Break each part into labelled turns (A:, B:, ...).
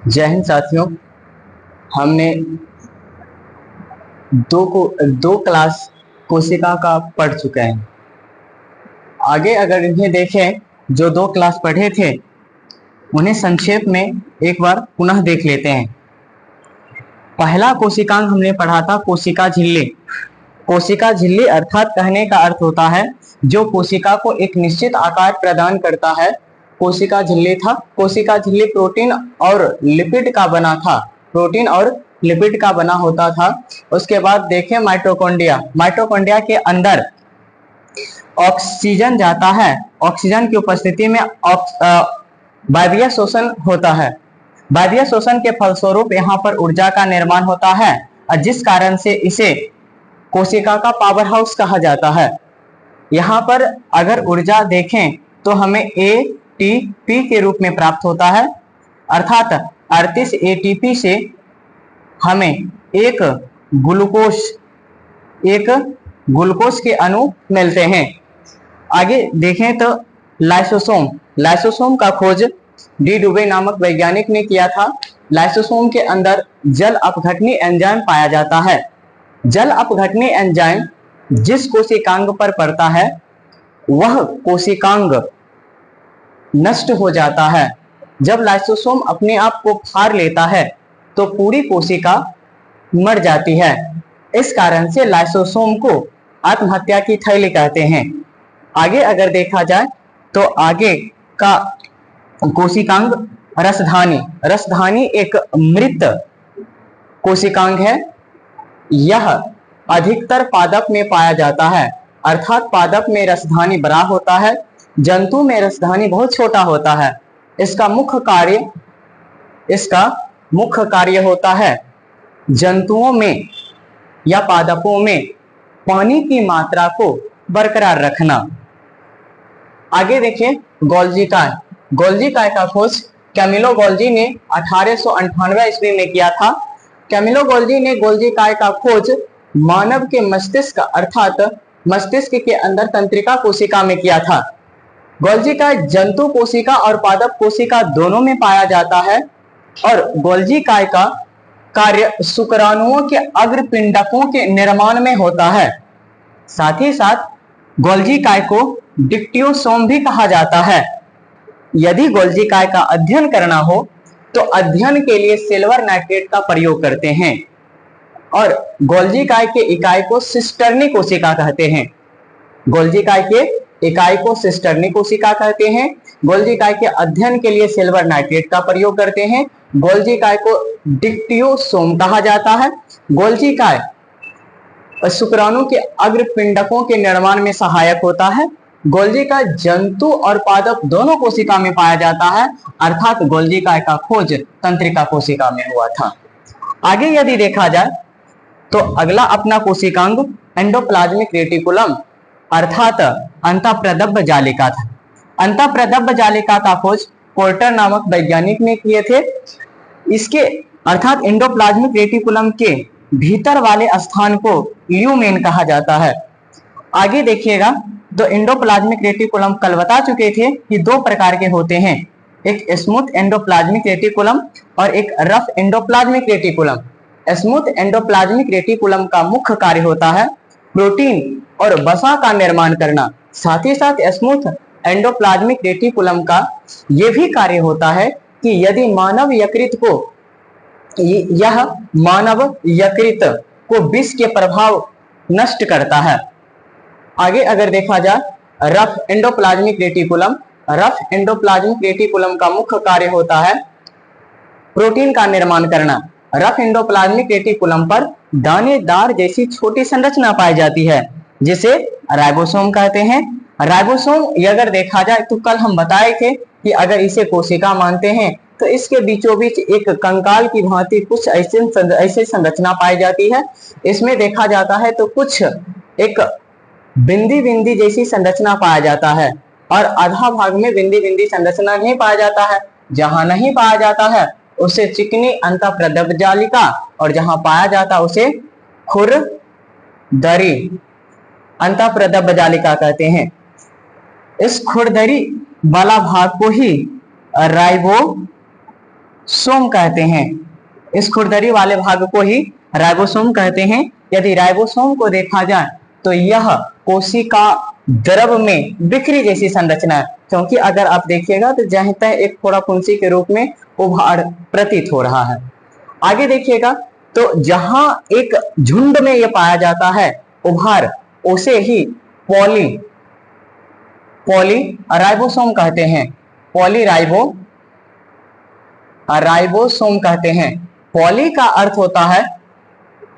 A: जय हिंद साथियों। हमने दो क्लास कोशिका का पढ़ चुके हैं। आगे अगर इन्हें देखें, जो दो क्लास पढ़े थे उन्हें संक्षेप में एक बार पुनः देख लेते हैं। पहला कोशिकांग हमने पढ़ा था कोशिका झिल्ली। कोशिका झिल्ली अर्थात कहने का अर्थ होता है जो कोशिका को एक निश्चित आकार प्रदान करता है, कोशिका झिल्ली था। कोशिका झिल्ली प्रोटीन और लिपिड का बना था, प्रोटीन और लिपिड का बना होता था। उसके बाद देखें माइटोकॉन्ड्रिया। माइटोकॉन्ड्रिया के अंदर ऑक्सीजन जाता है, ऑक्सीजन की उपस्थिति में वायवीय शोषण होता है। वायवीय शोषण के फलस्वरूप यहाँ पर ऊर्जा का निर्माण होता है, जिस कारण से इसे कोशिका का पावर हाउस कहा जाता है। यहाँ पर अगर ऊर्जा देखें तो हमें एटीपी के रूप में प्राप्त होता है, अर्थात 38 एटीपी से हमें एक ग्लूकोज के अणु मिलते हैं। आगे देखें तो लाइसोसोम का खोज डी डुबे नामक वैज्ञानिक ने किया था। लाइसोसोम के अंदर जल अपघटनी एंजाइम पाया जाता है। जल अपघटनी एंजाइम जिस कोशिकांग पर पड़ता है वह कोशिकांग नष्ट हो जाता है। जब लाइसोसोम अपने आप को फाड़ लेता है तो पूरी कोशिका मर जाती है। इस कारण से लाइसोसोम को आत्महत्या की थैली कहते हैं। आगे अगर देखा जाए तो आगे का कोशिकांग रसधानी। रसधानी एक मृत कोशिकांग है। यह अधिकतर पादप में पाया जाता है, अर्थात पादप में रसधानी बड़ा होता है, जंतु में रसधानी बहुत छोटा होता है। इसका मुख्य कार्य होता है जंतुओं में या पादपों में पानी की मात्रा को बरकरार रखना। आगे देखें गोल्जी काय। गोल्जी काय का खोज कैमिलो गोल्जी ने 1898 ईस्वी में किया था। कैमिलो गोल्जी ने गोल्जी काय का खोज मानव के मस्तिष्क अर्थात मस्तिष्क के अंदर तंत्रिका कोशिका में किया था। गोल्जी काय जंतु कोशिका और पादप कोशिका दोनों में पाया जाता है और गोल्जी काय का कार्य शुक्राणुओं के अग्रपिंडकों के निर्माण में होता है। साथ ही साथ गोल्जी काय को डिक्टियोसोम भी कहा जाता है। यदि गोल्जी काय का अध्ययन करना हो तो अध्ययन के लिए सिल्वर नाइट्रेट का प्रयोग करते हैं और गोल्जी काय के इकाई को सिस्टर्नी कोशिका कहते हैं। गोल्जी काय के इकाई को सिस्टर्नी कोशिका कहते हैं। गोल्जी काय के अध्ययन के लिए सिल्वर नाइट्रेट का प्रयोग करते हैं। गोल्जी काय को डिक्टियोसोम कहा जाता है। गोल्जी काय शुक्राणु के अग्रपिंडकों के निर्माण में सहायक होता है। गोल्जी काय जंतु और पादप दोनों कोशिका में पाया जाता है, अर्थात गोल्जी काय का खोज तंत्रिका कोशिका में हुआ था। आगे यदि देखा जाए तो अगला अपना कोशिकांग एंडोप्लाज्मिक रेटिकुलम अर्थात अंतःप्रदब्ध जालिका था। अंतःप्रदब्ध जालिका का खोज पोर्टर नामक वैज्ञानिक ने किए थे। इसके अर्थात एंडोप्लाज्मिक रेटिकुलम के भीतर वाले स्थान को ल्यूमेन कहा जाता है। आगे देखिएगा तो एंडोप्लाज्मिक रेटिकुलम कल बता चुके थे कि दो प्रकार के होते हैं, एक स्मूथ एंडोप्लाज्मिक रेटिकुलम और एक rough endoplasmic reticulum. Smooth endoplasmic reticulum का मुख्य कार्य होता है प्रोटीन और वसा का निर्माण करना। साथ ही साथ स्मूथ एंडोप्लाज्मिक रेटिकुलम का यह भी कार्य होता है कि यदि मानव यकृत को विष के प्रभाव नष्ट करता है। आगे अगर देखा जाए रफ एंडोप्लाज्मिक रेटिकुलम का मुख्य कार्य होता है प्रोटीन का निर्माण करना। रफ एंडोप्लाज्मिक रेटिकुलम पर दानेदार जैसी छोटी संरचना पाई जाती है जिसे राइबोसोम कहते हैं। राइबोसोम अगर देखा जाए तो कल हम बताए थे कि अगर इसे कोशिका मानते हैं तो इसके बीचों बीच एक कंकाल की भांति कुछ ऐसे संरचना पाई जाती है। इसमें देखा जाता है तो कुछ एक बिंदी जैसी संरचना पाया जाता है और आधा भाग में बिंदी संरचना नहीं पाया जाता है। जहां नहीं पाया जाता है उसे चिकनी अंतःप्रदब्ध जालिका और जहां पाया जाता उसे खुरदरी अंतःप्रदब्ध जालिका कहते हैं। इस खुरदरी वाला भाग को ही सोम कहते हैं। इस खुरदरी वाले भाग को ही राइबोसोम कहते हैं। यदि राइबोसोम को देखा जाए तो यह कोशिका द्रव में बिखरी जैसी संरचना है, क्योंकि अगर आप देखिएगा तो जहाँ तक एक थोड़ा फुंसी के रूप में उभार प्रतीत हो रहा है। आगे देखिएगा तो जहां एक झुंड में यह पाया जाता है उभार, उसे ही पॉली राइबोसोम कहते हैं। राइबोसोम कहते हैं। पॉली का अर्थ होता है,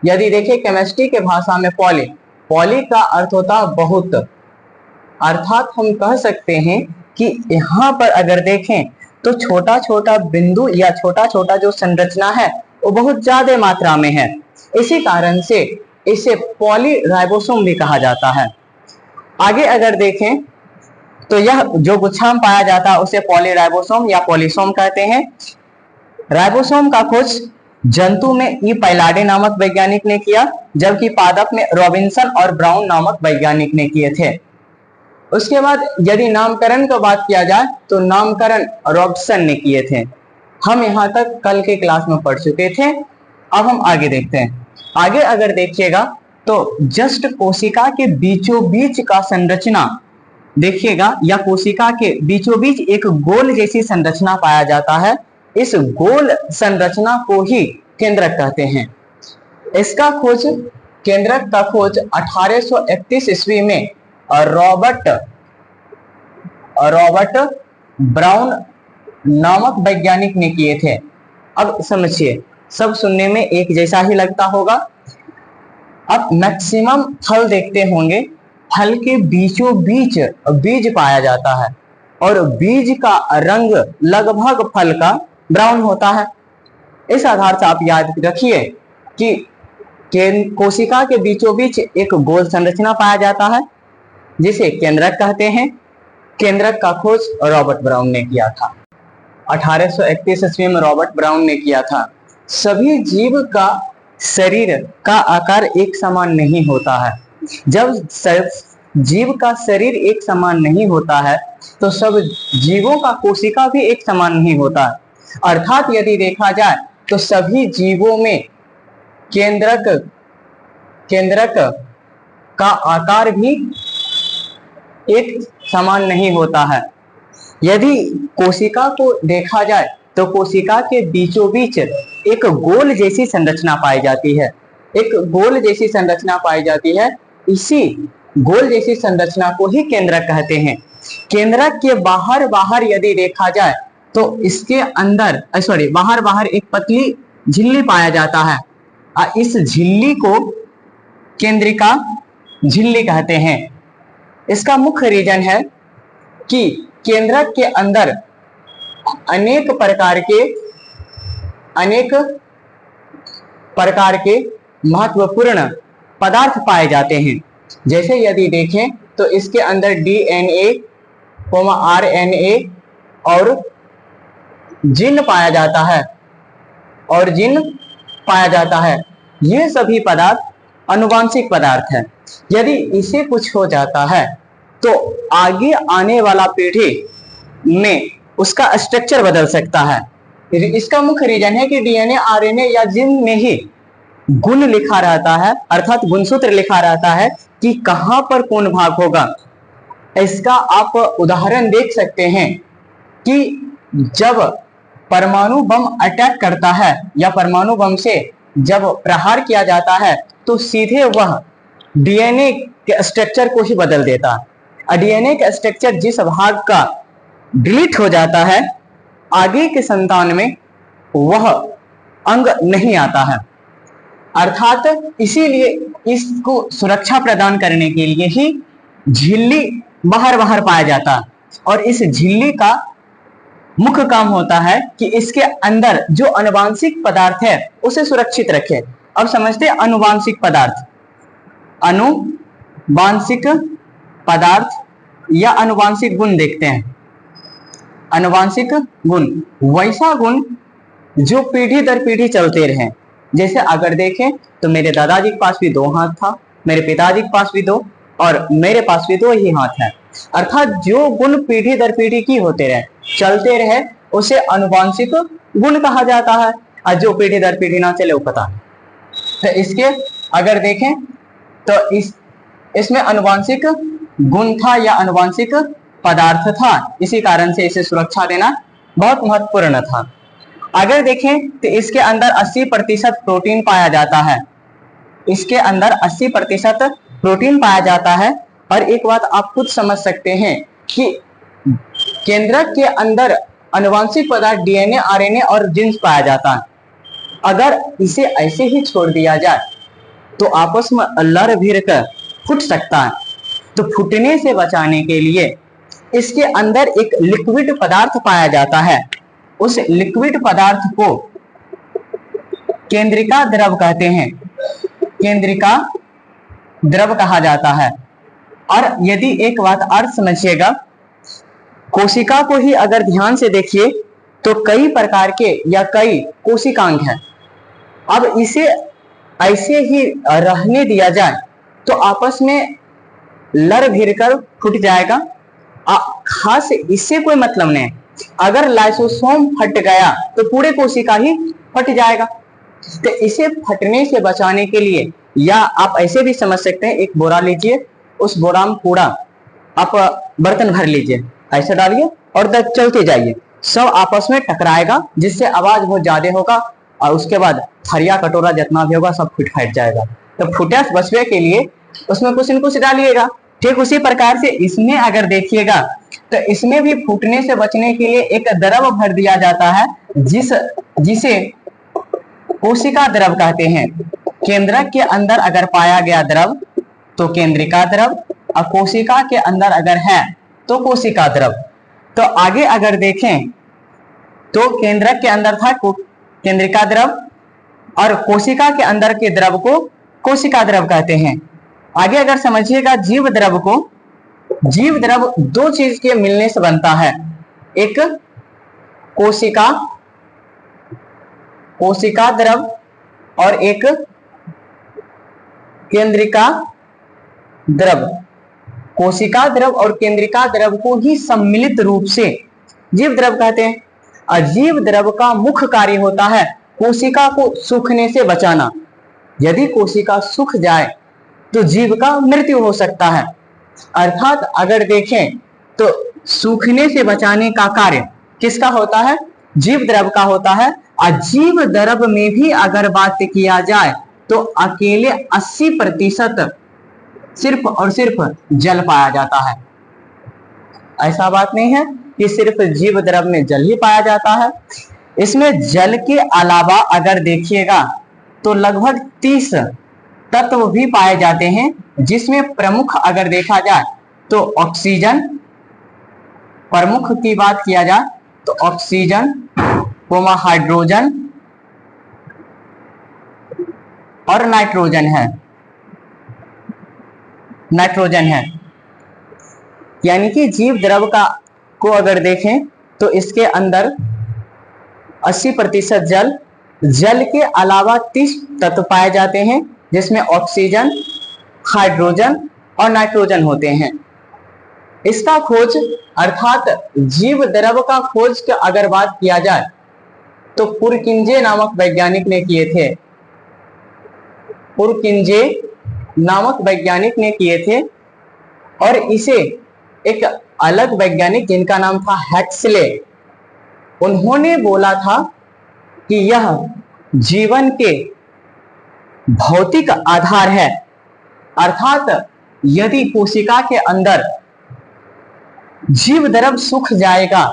A: यदि देखिए केमिस्ट्री के भाषा में पॉली का अर्थ होता है बहुत, अर्थात हम कह सकते हैं कि यहाँ पर अगर देखें तो छोटा छोटा बिंदु या छोटा छोटा जो संरचना है वो बहुत ज्यादा मात्रा में है, इसी कारण से इसे पॉली राइबोसोम भी कहा जाता है। आगे अगर देखें तो यह जो गुच्छा में पाया जाता है उसे पॉली राइबोसोम या पॉलीसोम कहते हैं। राइबोसोम का खोज जंतु में ई पैलाडे नामक वैज्ञानिक ने किया, जबकि पादप में रॉबिन्सन और ब्राउन नामक वैज्ञानिक ने किए थे। उसके बाद यदि नामकरण की बात किया जाए तो नामकरण रॉबसन ने किए थे। हम यहाँ तक कल के क्लास में पढ़ चुके थे। अब हम आगे देखते हैं। आगे अगर देखिएगा तो जस्ट कोशिका के बीचों बीच का संरचना देखिएगा, या कोशिका के बीचों बीच एक गोल जैसी संरचना पाया जाता है। इस गोल संरचना को ही केंद्रक कहते हैं। इसका खोज केंद्रक का खोज 1831 ईस्वी में रॉबर्ट ब्राउन नामक वैज्ञानिक ने किए थे। अब समझिए, सब सुनने में एक जैसा ही लगता होगा। अब मैक्सिमम फल देखते होंगे, फल के बीचों बीच बीज पाया जाता है और बीज का रंग लगभग फल का ब्राउन होता है। इस आधार से आप याद रखिए कि कोशिका के बीचों बीच एक गोल संरचना पाया जाता है जिसे केंद्रक कहते हैं। केंद्रक का खोज रॉबर्ट ब्राउन ने किया था। 1831 ईस्वी में रॉबर्ट ब्राउन ने किया था। सभी जीव का शरीर का आकार एक समान नहीं होता है। जब जीव का शरीर एक समान नहीं होता है तो सब जीवों का कोशिका भी एक समान नहीं होता है। अर्थात यदि देखा जाए तो सभी जीवों में केंद्रक का आकार भी एक समान नहीं होता है। यदि कोशिका को देखा जाए तो कोशिका के बीचों बीच एक गोल जैसी संरचना पाई जाती है। एक गोल जैसी संरचना पाई जाती है। इसी गोल जैसी संरचना को ही केंद्रक कहते हैं। केंद्रक के बाहर यदि देखा जाए तो इसके अंदर बाहर एक पतली झिल्ली पाया जाता है। इस झिल्ली को केंद्रिका झिल्ली कहते हैं। इसका मुख्य रीजन है कि केंद्रक के अंदर अनेक प्रकार के महत्वपूर्ण पदार्थ पाए जाते हैं। जैसे यदि देखें तो इसके अंदर DNA, RNA और जीन पाया जाता है। ये सभी पदार्थ आनुवांशिक पदार्थ है। यदि इसे कुछ हो जाता है तो आगे आने वाला पीढ़ी में उसका स्ट्रक्चर बदल सकता है। इसका मुख्य रीजन है कि DNA, RNA या जीन में ही गुण लिखा रहता है, अर्थात गुणसूत्र लिखा रहता है कि कहां पर कौन भाग होगा। इसका आप उदाहरण देख सकते हैं कि जब परमाणु बम अटैक करता है या परमाणु बम से जब प्रहार किया जाता है तो सीधे वह DNA के स्ट्रक्चर को ही बदल देता है। DNA का स्ट्रक्चर जिस भाग का डिलीट हो जाता है, आगे के संतान में वह अंग नहीं आता है। अर्थात इसीलिए इसको सुरक्षा प्रदान करने के लिए ही झिल्ली बाहर पाया जाता है। और इस झिल्ली का मुख्य काम होता है कि इसके अंदर जो आनुवांशिक पदार्थ है उसे सुरक्षित रखे। अब समझते हैं आनुवांशिक पदार्थ या आनुवांशिक गुण देखते हैं। आनुवांशिक गुण वैसा गुण जो पीढ़ी दर पीढ़ी चलते रहे। जैसे अगर देखें तो मेरे दादाजी के पास भी 2 हाथ था, मेरे पिताजी के पास भी 2 और मेरे पास भी 2 ही हाथ है। अर्थात जो गुण पीढ़ी दर पीढ़ी की होते रहे, चलते रहे, उसे आनुवांशिक गुण कहा जाता है, और जो पीढ़ी दर पीढ़ी ना चले वो पता है। तो इसके अगर देखें तो इसमें अनुवांशिक गुण था या अनुवांशिक पदार्थ था, इसी कारण से इसे सुरक्षा देना बहुत महत्वपूर्ण था। अगर देखें तो इसके अंदर 80% प्रोटीन पाया जाता है, इसके अंदर 80% प्रोटीन पाया जाता है। और एक बात आप खुद समझ सकते हैं कि केंद्रक के अंदर अनुवांशिक पदार्थ डीएनए, आरएनए और जीन्स पाया जाता है। अगर इसे ऐसे ही छोड़ दिया जाए तो आपस में लड़ भिड़ कर फूट सकता है। तो फूटने से बचाने के लिए इसके अंदर एक लिक्विड पदार्थ पाया जाता है, उस लिक्विड पदार्थ को केंद्रिका द्रव कहते हैं, केंद्रिका द्रव कहा जाता है। और यदि एक बात और समझिएगा, कोशिका को ही अगर ध्यान से देखिए तो कई प्रकार के या कई कोशिकांग हैं। अब इसे ऐसे ही रहने दिया जाए तो आपस में लड़ भिड़ कर फूट जाएगा। खास इससे कोई मतलब नहीं। अगर लाइसोसोम फट गया तो पूरे कोशिका ही फट जाएगा। तो इसे फटने से बचाने के लिए, या आप ऐसे भी समझ सकते हैं, एक बोरा लीजिए, उस बोरा में कूड़ा आप बर्तन भर लीजिए, ऐसे डालिए और चलते जाइए, सब आपस में टकराएगा जिससे आवाज बहुत ज्यादा होगा और उसके बाद थरिया कटोरा जितना भी होगा सब फट जाएगा। तो फुटे से बचने के लिए उसमें कुछ न कुछ डालिएगा। ठीक उसी प्रकार से इसमें अगर देखिएगा तो इसमें भी फूटने से बचने के लिए एक द्रव भर दिया जाता है जिसे कोशिका द्रव कहते हैं। केंद्रक के अंदर अगर पाया गया द्रव तो केंद्रिका द्रव, और कोशिका के अंदर अगर है तो कोशिका द्रव। तो आगे अगर देखें तो केंद्रक के अंदर था केंद्रिका द्रव और कोशिका के अंदर के द्रव को कोशिका द्रव कहते हैं। आगे अगर समझिएगा जीव द्रव को, जीव द्रव दो चीज के मिलने से बनता है, एक कोशिका द्रव और एक केंद्रिका द्रव। कोशिका द्रव और केंद्रिका द्रव को ही सम्मिलित रूप से जीव द्रव कहते हैं। अजीव द्रव का मुख्य कार्य होता है कोशिका को सूखने से बचाना। यदि कोशिका सूख जाए तो जीव का मृत्यु हो सकता है। अर्थात अगर देखें तो सूखने से बचाने का कार्य किसका होता है? जीव द्रव का होता है। अजीव द्रव में भी अगर बात किया जाए तो अकेले 80% सिर्फ और सिर्फ जल पाया जाता है। ऐसा बात नहीं है कि सिर्फ जीव द्रव में जल ही पाया जाता है। इसमें जल के अलावा अगर देखिएगा तो लगभग 30 तत्व भी पाए जाते हैं, जिसमें प्रमुख अगर देखा जाए तो ऑक्सीजन, प्रमुख की बात किया जाए तो ऑक्सीजन, हाइड्रोजन और नाइट्रोजन है। यानी कि जीव द्रव का को अगर देखें तो इसके अंदर 80% जल के अलावा 30 तत्व पाए जाते हैं, जिसमें ऑक्सीजन, हाइड्रोजन और नाइट्रोजन होते हैं। इसका खोज अर्थात जीव द्रव का खोज की अगर बात किया जाए तो पुरकिंजे नामक वैज्ञानिक ने किए थे। पुरकिंजे नामक वैज्ञानिक ने किए थे और इसे एक अलग वैज्ञानिक जिनका नाम था हैक्सले, उन्होंने बोला था कि यह जीवन के भौतिक आधार है। अर्थात यदि कोशिका के अंदर जीव द्रव सूख जाएगा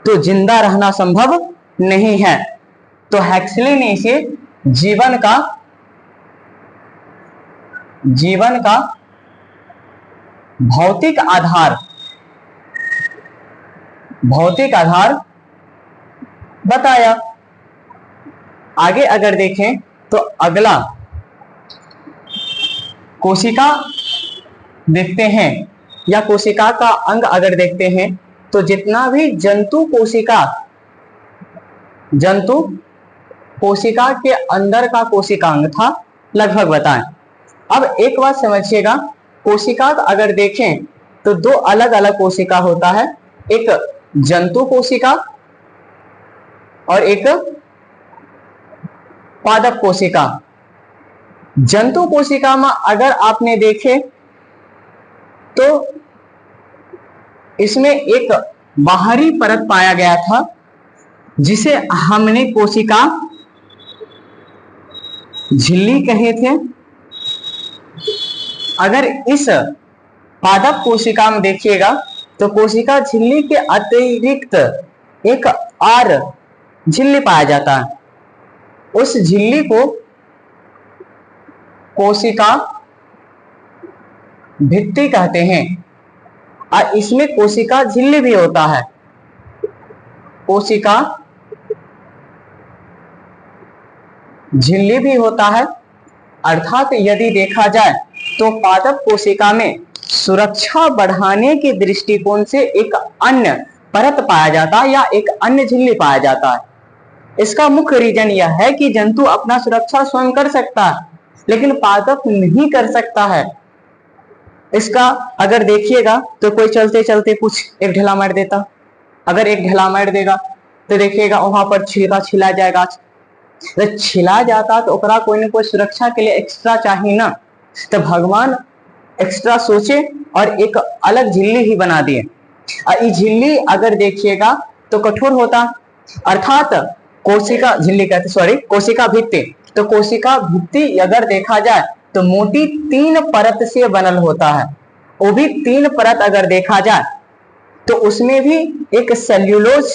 A: तो जिंदा रहना संभव नहीं है। तो हैक्सले ने इसे जीवन का भौतिक आधार बताया। आगे अगर देखें तो अगला कोशिका देखते हैं या कोशिका का अंग अगर देखते हैं तो जितना भी जंतु कोशिका के अंदर का कोशिकांग था लगभग बताएं। अब एक बात समझिएगा, कोशिका अगर देखें तो दो अलग अलग कोशिका होता है, एक जंतु कोशिका और एक पादप कोशिका। जंतु कोशिका में अगर आपने देखे तो इसमें एक बाहरी परत पाया गया था जिसे हमने कोशिका झिल्ली कहे थे। अगर इस पादप कोशिका में देखिएगा तो कोशिका झिल्ली के अतिरिक्त एक और झिल्ली पाया जाता है। उस झिल्ली को कोशिका भित्ति कहते हैं और इसमें कोशिका झिल्ली भी होता है। कोशिका झिल्ली भी होता है। अर्थात यदि देखा जाए तो पादप कोशिका में सुरक्षा बढ़ाने के दृष्टिकोण से एक अन्य परत पाया जाता है या एक अन्य झिल्ली पाया जाता है। इसका मुख्य रीजन यह है कि जंतु अपना सुरक्षा स्वयं कर सकता है लेकिन पादप नहीं कर सकता है। इसका अगर देखिएगा तो कोई चलते चलते कुछ एक ढेला मार देता, अगर एक ढेला मार देगा तो देखिएगा वहां पर छिलका छिला जाएगा। जब छिला जाता तो ओकरा कोई ना कोई सुरक्षा के लिए एक्स्ट्रा चाहिए ना, तो भगवान एक्स्ट्रा सोचे और एक अलग झिल्ली ही बना दिए। और ये झिल्ली अगर देखिएगा तो कठोर होता, अर्थात कोशिका झिल्ली कहते सॉरी कोशिका भित्ति। तो कोशिका भित्ति अगर देखा जाए तो मोटी 3 परत से बनल होता है। वो भी 3 परत अगर देखा जाए तो उसमें भी एक सेल्यूलोज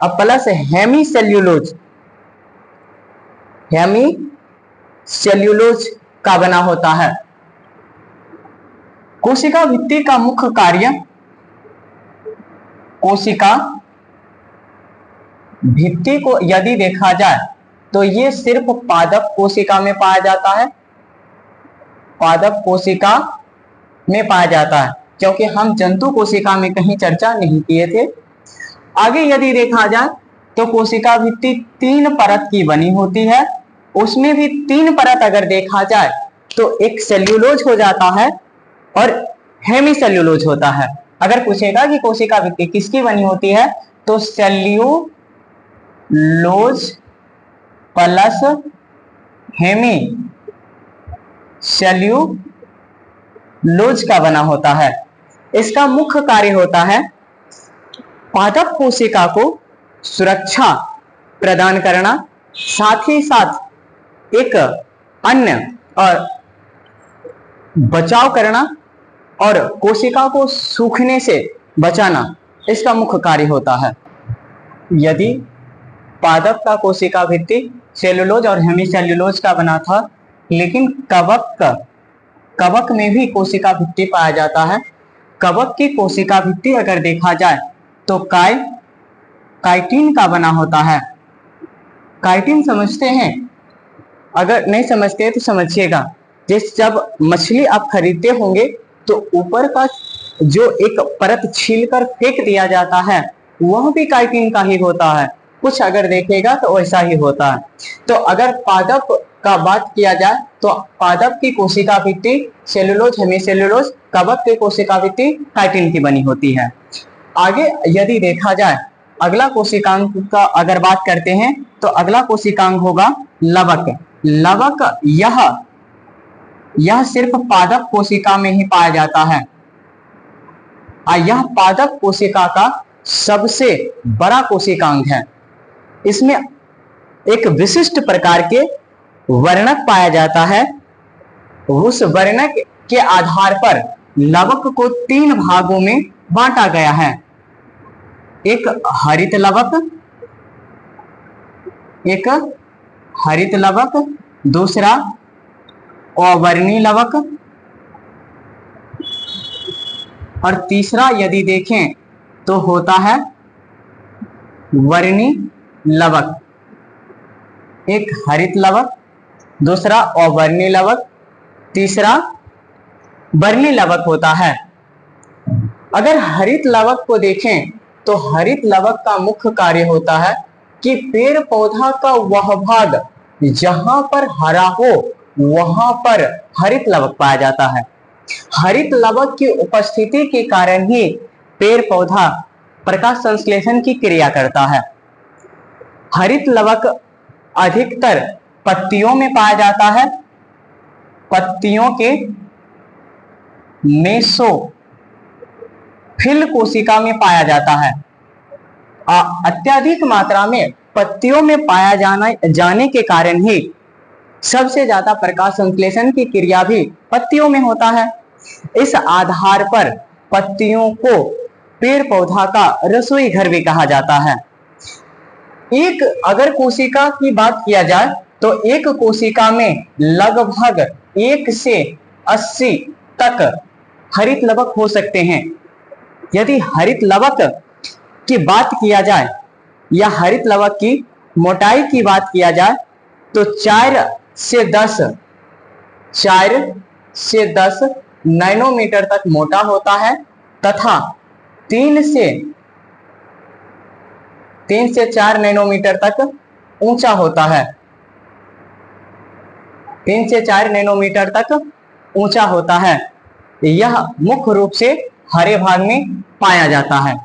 A: और प्लस हेमी सेल्यूलोज का बना होता है। कोशिका भित्ति का मुख्य कार्य, कोशिका भित्ति को यदि देखा जाए तो ये सिर्फ पादप कोशिका में पाया जाता है। पादप कोशिका में पाया जाता है क्योंकि हम जंतु कोशिका में कहीं चर्चा नहीं किए थे। आगे यदि देखा जाए तो कोशिका भित्ति 3 परत की बनी होती है। उसमें भी 3 परत अगर देखा जाए तो एक सेल्यूलोज हो जाता है और हेमी सेल्यूलोज होता है। अगर पूछेगा कि कोशिका भित्ति किसकी बनी होती है तो सेल्यूलोज प्लस हेमी सेल्यूलोज का बना होता है। इसका मुख्य कार्य होता है पादप कोशिका को सुरक्षा प्रदान करना, साथ ही साथ एक अन्य और बचाव करना और कोशिका को सूखने से बचाना, इसका मुख्य कार्य होता है। यदि पादप का कोशिका भित्ति सेलुलोज और हेमीसेल्युलोज का बना था, लेकिन कवक में भी कोशिका भित्ति पाया जाता है। कवक की कोशिका भित्ति अगर देखा जाए तो काइटिन का बना होता है। काइटिन समझते हैं? अगर नहीं समझते तो समझिएगा। जब मछली आप खरीदते होंगे तो ऊपर का जो एक परत छीलकर फेंक दिया जाता है वह भी काइटिन का ही होता है। कुछ अगर देखेगा तो वैसा ही होता है। तो अगर पादप का बात किया जाए तो पादप की कोशिका भित्ति सेलुलोज हेमीसेल्युलोज, कवक की कोशिका भित्ति काइटिन की बनी होती है। आगे यदि देखा जाए अगला कोशिकांग का अगर बात करते हैं तो अगला कोशिकांग होगा लवक। लवक यह सिर्फ पादप कोशिका में ही पाया जाता है। यह पादप कोशिका का सबसे बड़ा कोशिकांग है। इसमें एक विशिष्ट प्रकार के वर्णक पाया जाता है। उस वर्णक के आधार पर लवक को 3 भागों में बांटा गया है। एक हरित लवक, दूसरा अवर्णी लवक और तीसरा यदि देखें तो होता है वर्णी लवक। एक हरित लवक, दूसरा अवर्णी लवक, तीसरा वर्णी लवक होता है। अगर हरित लवक को देखें तो हरित लवक का मुख्य कार्य होता है कि पेड़ पौधा का वह भाग जहां पर हरा हो वहां पर हरित लवक पाया जाता है। हरित लवक की उपस्थिति के कारण ही पेड़ पौधा प्रकाश संश्लेषण की क्रिया करता है। हरित लवक अधिकतर पत्तियों में पाया जाता है। पत्तियों के मेसोफिल कोशिका में पाया जाता है। अत्यधिक मात्रा में पत्तियों में पाया जाने के कारण ही सबसे ज्यादा प्रकाश संश्लेषण की क्रिया भी पत्तियों में होता है। इस आधार पर पत्तियों को पेड़ पौधा का रसोई घर भी कहा जाता है। एक अगर कोशिका की बात किया जाए तो एक कोशिका में लगभग 1 से 80 तक हरित लवक हो सकते हैं। यदि हरित लवक की बात किया जाए या हरित लवक की मोटाई की बात किया जाए तो 4 से 10 नैनोमीटर तक मोटा होता है तथा 3 से 4 नैनोमीटर तक ऊंचा होता है। 3 से 4 नैनोमीटर तक ऊंचा होता है। यह मुख्य रूप से हरे भाग में पाया जाता है।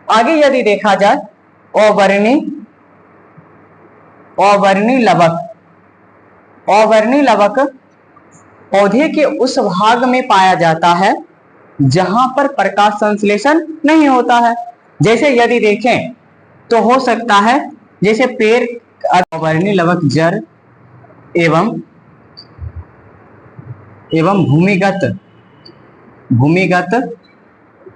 A: आगे यदि देखा जाए अवर्णी लवक पौधे के उस भाग में पाया जाता है जहां पर प्रकाश संश्लेषण नहीं होता है। जैसे यदि देखें तो हो सकता है जैसे पेड़ अवर्णी लवक जड़ एवं भूमिगत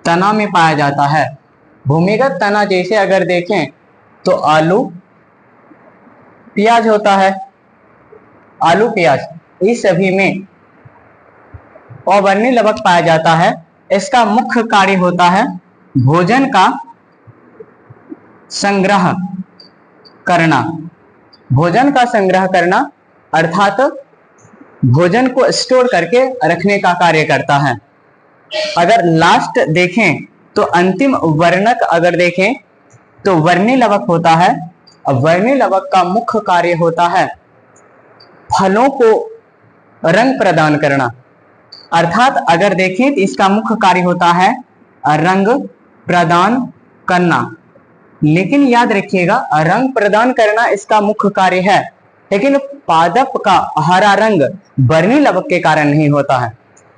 A: तना में पाया जाता है। भूमिगत तना जैसे अगर देखें तो आलू प्याज होता है। आलू प्याज इस सभी में अवर्णी लवक पाया जाता है। इसका मुख्य कार्य होता है भोजन का संग्रह करना अर्थात भोजन को स्टोर करके रखने का कार्य करता है। अगर लास्ट देखें तो अंतिम वर्णक अगर देखें तो वर्णी लवक होता है। वर्णी लवक का मुख्य कार्य होता है फलों को रंग प्रदान करना। अर्थात अगर देखें तो इसका मुख्य कार्य होता है रंग प्रदान करना। लेकिन याद रखिएगा रंग प्रदान करना इसका मुख्य कार्य है, लेकिन पादप का हरा रंग वर्णी लवक के कारण नहीं होता है।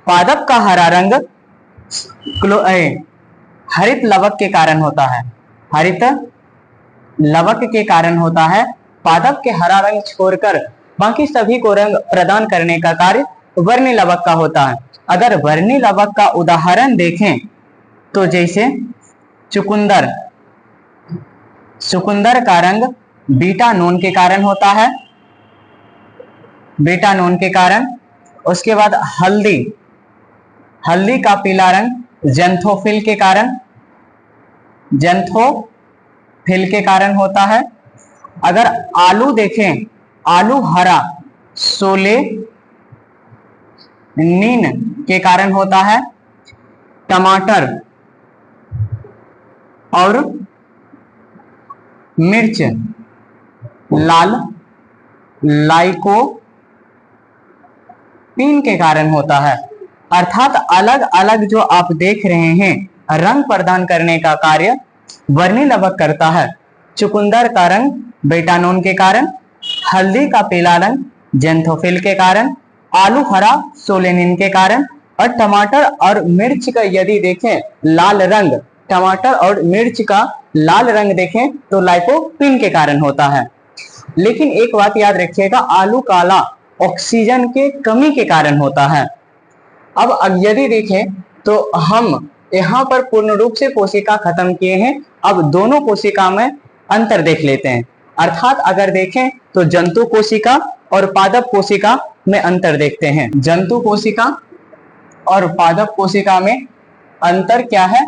A: पादप का हरा रंग हरित लवक के कारण होता है। हरित लवक के कारण होता है। पादप के हरा रंग छोड़कर बाकी सभी को रंग प्रदान करने का कार्य वर्णी लवक का होता है। अगर वर्णी लवक का उदाहरण देखें तो जैसे चुकंदर का रंग बीटा नोन के कारण होता है। बीटा नोन के कारण। उसके बाद हल्दी का पीला रंग जेंथोफिल के कारण होता है। अगर आलू देखें, आलू हरा सोलेनिन के कारण होता है। टमाटर और मिर्च लाल लाइकोपीन के कारण होता है। अर्थात अलग अलग जो आप देख रहे हैं रंग प्रदान करने का कार्य वर्णी लवक करता है। चुकंदर का रंग बेटानोन के कारण, हल्दी का पीला रंग जेंथोफिल के कारण, आलू हरा सोलेनिन के कारण और टमाटर और मिर्च का यदि देखें लाल रंग, टमाटर और मिर्च का लाल रंग देखें तो लाइकोपीन के कारण होता है। लेकिन एक बात याद रखिएगा आलू काला ऑक्सीजन के कमी के कारण होता है। अब यदि देखें तो हम यहाँ पर पूर्ण रूप से कोशिका खत्म किए हैं। अब दोनों कोशिका में अंतर देख लेते हैं। अर्थात अगर देखें तो जंतु कोशिका और पादप कोशिका में अंतर देखते हैं। जंतु कोशिका और पादप कोशिका में अंतर क्या है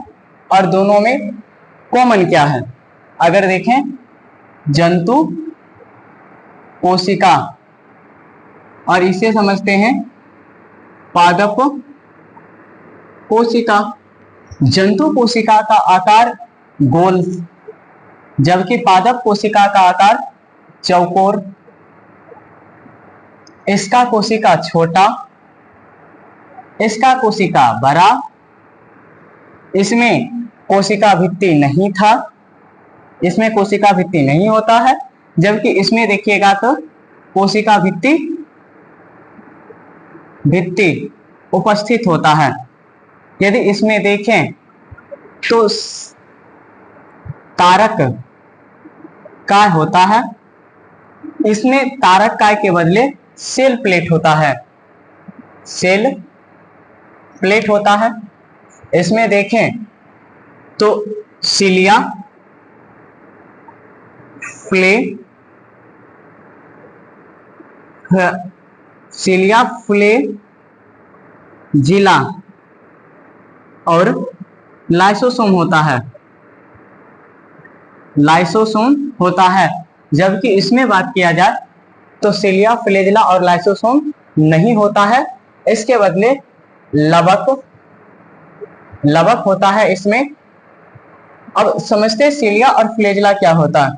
A: और दोनों में कॉमन क्या है। अगर देखें जंतु कोशिका और इसे समझते हैं पादप कोशिका। जंतु कोशिका का आकार गोल, जबकि पादप कोशिका का आकार चौकोर। इसका कोशिका छोटा, इसका कोशिका बड़ा। इसमें कोशिका भित्ति नहीं था, इसमें कोशिका भित्ति नहीं होता है, जबकि इसमें देखिएगा तो कोशिका भित्ति उपस्थित होता है। यदि इसमें देखें तो तारक काय होता है, इसमें तारक काय के बदले सेल प्लेट होता है, सेल प्लेट होता है। इसमें देखें तो सिलिया फ्लैजिला और लाइसोसोम होता है, लाइसोसोम होता है। जबकि इसमें बात किया जाए तो सिलिया, फ्लैजिला और लाइसोसोम नहीं होता है, इसके बदले लवक होता है इसमें। अब समझते हैं सिलिया और फ्लैजिला क्या होता है।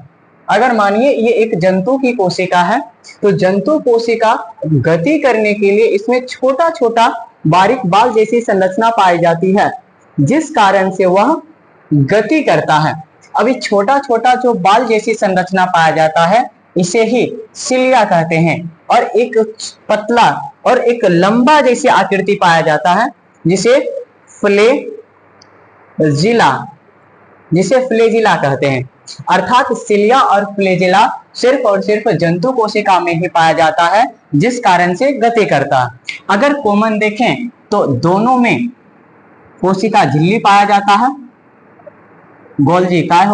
A: अगर मानिए ये एक जंतु की कोशिका है, तो जंतु कोशिका गति करने के लिए इसमें छोटा छोटा बारीक बाल जैसी संरचना पाई जाती है, जिस कारण से वह गति करता है। अभी छोटा छोटा जो बाल जैसी संरचना पाया जाता है, इसे ही सिलिया कहते हैं। और एक पतला और एक लंबा जैसी आकृति पाया जाता है, जिसे फ्लैजिला कहते हैं। अर्थात सिलिया और फ्लैजिला सिर्फ और सिर्फ जंतु कोशिका में ही पाया जाता है, जिस कारण से गति करता है। अगर कॉमन देखें तो दोनों में कोशिका झिल्ली पाया जाता है, गोल्जी काय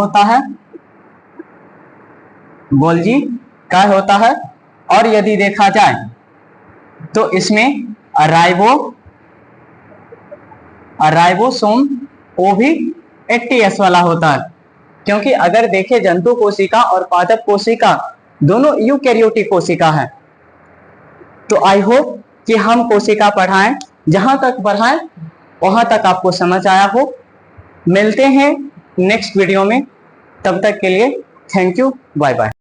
A: होता है। और यदि देखा जाए तो इसमें राइबोसोम वो भी 80S वाला होता है, क्योंकि अगर देखे जंतु कोशिका और पादप कोशिका दोनों यूकैरियोटिक कोशिका है। तो आई होप कि हम कोशिका पढ़ाएं, जहां तक पढ़ाएं वहां तक आपको समझ आया हो। मिलते हैं नेक्स्ट वीडियो में, तब तक के लिए थैंक यू, बाय बाय।